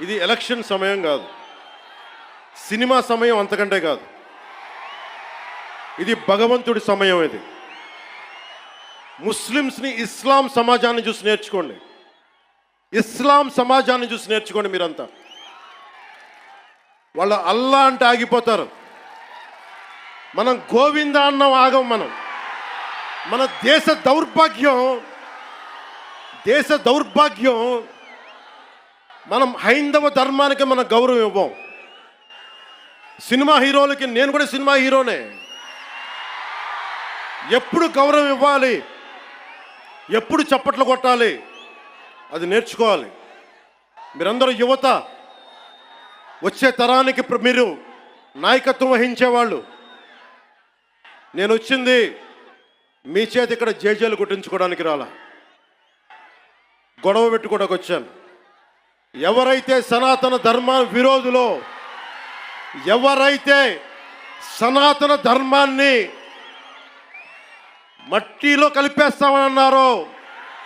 ఇది ఎలక్షన్ సమయం కాదు, సినిమా సమయం అంతకంటే కాదు. ఇది భగవంతుడి సమయం. ఇది ముస్లిమ్స్ని ఇస్లాం సమాజాన్ని చూసి నేర్చుకోండి, ఇస్లాం సమాజాన్ని చూసి నేర్చుకోండి. మీరంతా వాళ్ళ అల్లా అంటే ఆగిపోతారు, మనం గోవింద అన్నం ఆగం. మన దేశ దౌర్భాగ్యం మనం హైందవ ధర్మానికి మన గౌరవం ఇవ్వం. సినిమా హీరోలకి, నేను కూడా సినిమా హీరోనే, ఎప్పుడు గౌరవం ఇవ్వాలి, ఎప్పుడు చప్పట్లు కొట్టాలి, అది నేర్చుకోవాలి. మీరందరూ యువత, వచ్చే తరానికి మీరు నాయకత్వం వహించేవాళ్ళు. నేను వచ్చింది మీ చేతి ఇక్కడ జేజేలు కొట్టించుకోవడానికి రాలా, గొడవ పెట్టుకోవడానికి వచ్చాను. ఎవరైతే సనాతన ధర్మ విరోధులో, ఎవరైతే సనాతన ధర్మాన్ని మట్టిలో కలిపేస్తామని అన్నారో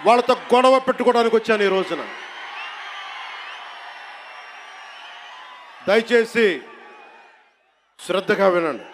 వాళ్ళతో గొడవ పెట్టుకోవడానికి వచ్చాను ఈ రోజున. దయచేసి శ్రద్ధగా వినండి.